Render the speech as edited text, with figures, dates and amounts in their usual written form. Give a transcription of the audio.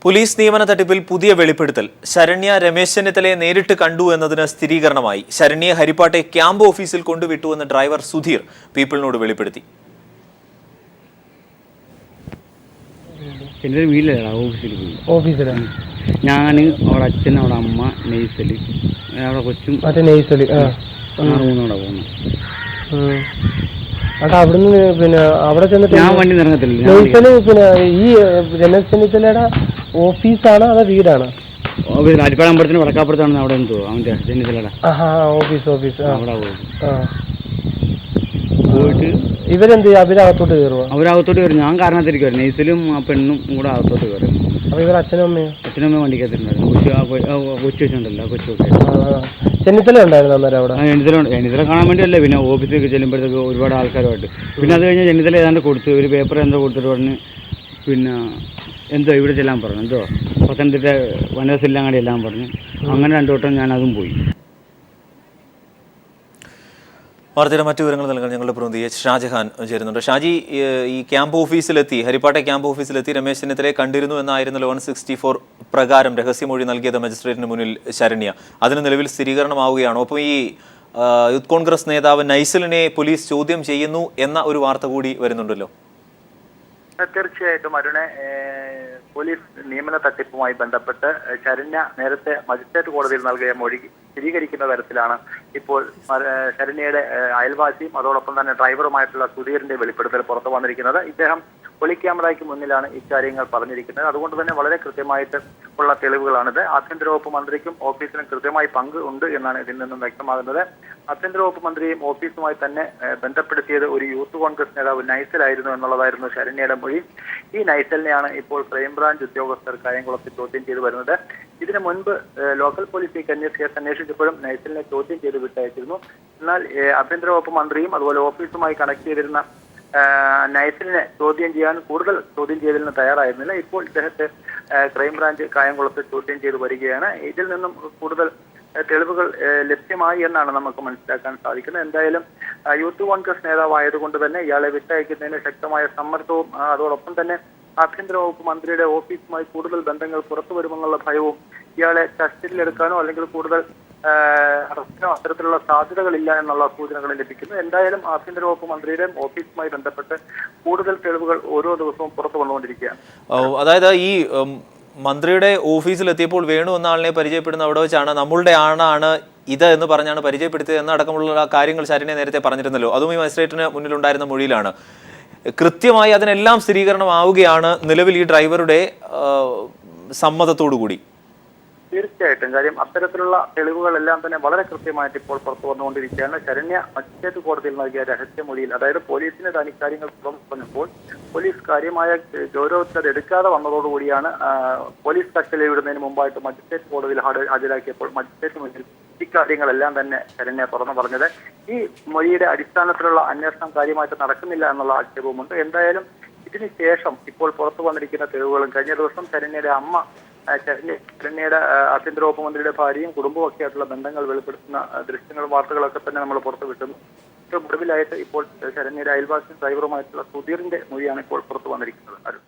Police നിയമന തട്ടിപ്പിൽ പുതിയ വെളിപ്പെടുത്തൽ. ശരണ്യ രമേശ് ചെന്നിത്തലയെ നേരിട്ട് കണ്ടു എന്നതിന് സ്ഥിരീകരണമായി. ശരണ്യയെ ഹരിപ്പാട്ടെ ക്യാമ്പ് ഓഫീസിൽ കൊണ്ടുവിട്ടുവെന്ന് ഡ്രൈവർ സുധീർ പീപ്പിളിനോട് വെളിപ്പെടുത്തി. എൻ്റെ വീട്ടിലാണ് ഓഫീസിലാണ് ഞാൻ, അവിടെ അച്ഛൻ, അവിടെ അമ്മ, നെയ്സൽ, അവിടെ കൊച്ചും മറ്റേ നെയ്സൽ മൂന്നോടെ പോകുന്നു. അവിടുന്ന് പിന്നെ അവിടെ ചെന്നിട്ട് ഞാൻ വണ്ടി ഇറങ്ങത്തില്ല. നെയ്സല് പിന്നെ ഈ രമേശ് ചെന്നിത്തലയുടെ ഓഫീസാണ് അതോ വീടാണ്? ഹരിപ്പാട് അമ്പലത്തിന് വടക്കാപ്പുറത്താണ് അവിടെ എന്തോ അവൻ്റെ ചെന്നിത്തലയുടെ ഓഫീസ് അവിടെ പോകും. പോയിട്ട് ഇവരെന്ത് അവരകത്തോട്ട് കയറുക? അവരകത്തോട്ട് കയറും. ഞാൻ കാരണത്തിരിക്കുവായിരുന്നു. നെയ്സലും ആ പെണ്ണും കൂടെ അകത്തോട്ട് കയറും. അപ്പോൾ ഇവർ അച്ഛനും അമ്മയും വണ്ടിക്കകത്തിട്ടുണ്ടായിരുന്നു. കൊച്ചു വെച്ചുണ്ടല്ലോ, കൊച്ചൊക്കെ. ചെന്നിത്തല ഉണ്ടായിരുന്നു അന്നേരം അവിടെ? ചെന്നിത്തല കാണാൻ വേണ്ടിയല്ലേ. പിന്നെ ഓഫീസിലേക്ക് ചെല്ലുമ്പോഴത്തേക്ക് ഒരുപാട് ആൾക്കാരുമായിട്ട്. പിന്നെ അത് കഴിഞ്ഞ് ചെന്നിത്തല ഏതാണ്ട് കൊടുത്തു, ഒരു പേപ്പർ എന്തോ കൊടുത്തിട്ട് പറഞ്ഞ് പിന്നെ എന്തോ ഇവിടെ ചെല്ലാൻ പറഞ്ഞു, എന്തോ പത്തനംതിട്ട വനസില്ലങ്ങാടി എല്ലാം പറഞ്ഞു. അങ്ങനെ രണ്ടു വട്ടം ഞാൻ അതും പോയി. വാർത്തയുടെ മറ്റു വിവരങ്ങൾ നൽകാൻ ഞങ്ങളുടെ പ്രതിനിധി എച്ച് ഷാജഹാൻ ചേരുന്നുണ്ട്. ഷാജി, ഈ ക്യാമ്പ് ഓഫീസിലെത്തി, ഹരിപ്പാട്ടെ ക്യാമ്പ് ഓഫീസിലെത്തി രമേശ് ചെന്നിത്തലയെ കണ്ടിരുന്നു എന്നായിരുന്നല്ലോ 164 പ്രകാരം രഹസ്യമൊഴി നൽകിയത് മജിസ്ട്രേറ്റിന് മുന്നിൽ ശരണ്യ. അതിന് നിലവിൽ സ്ഥിരീകരണമാവുകയാണോ? അപ്പോൾ ഈ യൂത്ത് കോൺഗ്രസ് നേതാവ് നൈസലിനെ പോലീസ് ചോദ്യം ചെയ്യുന്നു എന്ന ഒരു വാർത്ത കൂടി വരുന്നുണ്ടല്ലോ. തീർച്ചയായിട്ടും അരുണെ, പോലീസ് നിയമന തട്ടിപ്പുമായി ബന്ധപ്പെട്ട് ശരണ്യ നേരത്തെ മജിസ്ട്രേറ്റ് കോടതിയിൽ നൽകിയ മൊഴി സ്ഥിരീകരിക്കുന്ന തരത്തിലാണ് ഇപ്പോൾ ശരണ്യയുടെ അയൽവാസിയും അതോടൊപ്പം തന്നെ ഡ്രൈവറുമായിട്ടുള്ള സുധീറിന്റെ വെളിപ്പെടുത്തൽ പുറത്തു വന്നിരിക്കുന്നത്. ഇദ്ദേഹം ഒളിക്യാമറയ്ക്ക് മുന്നിലാണ് ഇക്കാര്യങ്ങൾ പറഞ്ഞിരിക്കുന്നത്. അതുകൊണ്ട് തന്നെ വളരെ കൃത്യമായിട്ട് ഉള്ള തെളിവുകളാണിത്. ആഭ്യന്തര വകുപ്പ് മന്ത്രിക്കും ഓഫീസിനും കൃത്യമായി പങ്ക് ഉണ്ട് എന്നാണ് ഇതിൽ നിന്നും വ്യക്തമാകുന്നത്. ആഭ്യന്തര വകുപ്പ് മന്ത്രിയും ഓഫീസുമായി തന്നെ ബന്ധപ്പെടുത്തിയത് ഒരു യൂത്ത് കോൺഗ്രസ് നേതാവ് നൈസലായിരുന്നു എന്നുള്ളതായിരുന്നു ശരണ്യയുടെ മൊഴി. ഈ നൈസലിനെയാണ് ഇപ്പോൾ ക്രൈംബ്രാഞ്ച് ഉദ്യോഗസ്ഥർ കായംകുളത്തിൽ ചോദ്യം ചെയ്തു വരുന്നത്. ഇതിനു മുൻപ് ലോക്കൽ പോലീസ് ഈ കേസ് അന്വേഷിച്ചപ്പോഴും നൈസലിനെ ചോദ്യം ചെയ്ത് വിട്ടയച്ചിരുന്നു. എന്നാൽ ആഭ്യന്തര വകുപ്പ് മന്ത്രിയും അതുപോലെ ഓഫീസുമായി കണക്ട് ചെയ്തിരുന്ന നൈസലിനെ കൂടുതൽ ചോദ്യം ചെയ്യലിന് തയ്യാറായിരുന്നില്ല. ഇപ്പോൾ ഇദ്ദേഹത്തെ ക്രൈംബ്രാഞ്ച് കായംകുളത്ത് ചോദ്യം ചെയ്തു വരികയാണ്. ഇതിൽ നിന്നും കൂടുതൽ തെളിവുകൾ ലഭ്യമായി എന്നാണ് നമുക്ക് മനസ്സിലാക്കാൻ സാധിക്കുന്നത്. എന്തായാലും യൂത്ത് കോൺഗ്രസ് നേതാവായതുകൊണ്ട് തന്നെ ഇയാളെ വിട്ടയക്കുന്നതിന് ശക്തമായ സമ്മർദ്ദവും അതോടൊപ്പം തന്നെ ആഭ്യന്തര വകുപ്പ് മന്ത്രിയുടെ ഓഫീസുമായി കൂടുതൽ ബന്ധങ്ങൾ പുറത്തു വരുമെന്നുള്ള ഭയവും ഇയാളെ കസ്റ്റഡിയിലെടുക്കാനോ അല്ലെങ്കിൽ കൂടുതൽ അറസ്റ്റിനോ അത്തരത്തിലുള്ള സാധ്യതകളില്ല എന്നുള്ള സൂചനകൾ ലഭിക്കുന്നു. എന്തായാലും ആഭ്യന്തര വകുപ്പ് മന്ത്രിയുടെ ഓഫീസുമായി ബന്ധപ്പെട്ട് കൂടുതൽ തെളിവുകൾ ഓരോ ദിവസവും പുറത്തു വന്നുകൊണ്ടിരിക്കുകയാണ്. അതായത് ഈ മന്ത്രിയുടെ ഓഫീസിലെത്തിയപ്പോൾ വേണു എന്ന ആളിനെ പരിചയപ്പെടുന്ന അവിടെ വെച്ചാണ് നമ്മളുടെ ആണാണ് ഇത് എന്ന് പറഞ്ഞാണ് പരിചയപ്പെടുത്തിയത് എന്നടക്കമുള്ള കാര്യങ്ങൾ ശരണ്യ നേരത്തെ പറഞ്ഞിരുന്നല്ലോ. അതും ഈ മജിസ്ട്രേറ്റിന് മുന്നിലുണ്ടായിരുന്ന മൊഴിയിലാണ്. കൃത്യമായി അതിനെല്ലാം സ്ഥിരീകരണമാവുകയാണ് നിലവിൽ ഈ ഡ്രൈവറുടെ സമ്മതത്തോടു കൂടി. തീർച്ചയായിട്ടും. കാര്യം അത്തരത്തിലുള്ള തെളിവുകളെല്ലാം തന്നെ വളരെ കൃത്യമായിട്ട് ഇപ്പോൾ പുറത്തു വന്നുകൊണ്ടിരിക്കുകയാണ്. ശരണ്യ മജിസ്ട്രേറ്റ് കോടതിയിൽ നൽകിയ രഹസ്യമൊഴിയിൽ, അതായത് പോലീസിന് താൻ ഇക്കാര്യങ്ങൾ തുറന്നു പറഞ്ഞപ്പോൾ പോലീസ് കാര്യമായ ഗൗരവത്തിൽ അത് എടുക്കാതെ വന്നതോടുകൂടിയാണ് പോലീസ് കസ്റ്റഡിയിൽ വിടുന്നതിന് മുമ്പായിട്ട് മജിസ്ട്രേറ്റ് കോടതിയിൽ ഹാജരാക്കിയപ്പോൾ മജിസ്ട്രേറ്റ് മുന്നിൽ ഇക്കാര്യങ്ങളെല്ലാം തന്നെ ശരണ്യ തുറന്നു പറഞ്ഞത്. ഈ മൊഴിയുടെ അടിസ്ഥാനത്തിലുള്ള അന്വേഷണം കാര്യമായിട്ട് നടക്കുന്നില്ല എന്നുള്ള ആക്ഷേപവുമുണ്ട്. എന്തായാലും ഇതിന് ശേഷം ഇപ്പോൾ പുറത്തു വന്നിരിക്കുന്ന തെളിവുകളും കഴിഞ്ഞ ദിവസം ശരണ്യയുടെ അമ്മ ശരണ്യയുടെ ആഭ്യന്തര വകുപ്പ് മന്ത്രിയുടെ ഭാര്യയും കുടുംബവും ഒക്കെ ആയിട്ടുള്ള ബന്ധങ്ങൾ വെളിപ്പെടുത്തുന്ന ദൃശ്യങ്ങളും വാർത്തകളൊക്കെ തന്നെ നമ്മൾ പുറത്തു വിട്ടുന്നു. ഏറ്റവും ഒടുവിലായിട്ട് ഇപ്പോൾ ശരണ്യയുടെ അയൽവാസി ഡ്രൈവറുമായിട്ടുള്ള സുധീറിന്റെ മൊഴിയാണ് ഇപ്പോൾ പുറത്തു വന്നിരിക്കുന്നത്.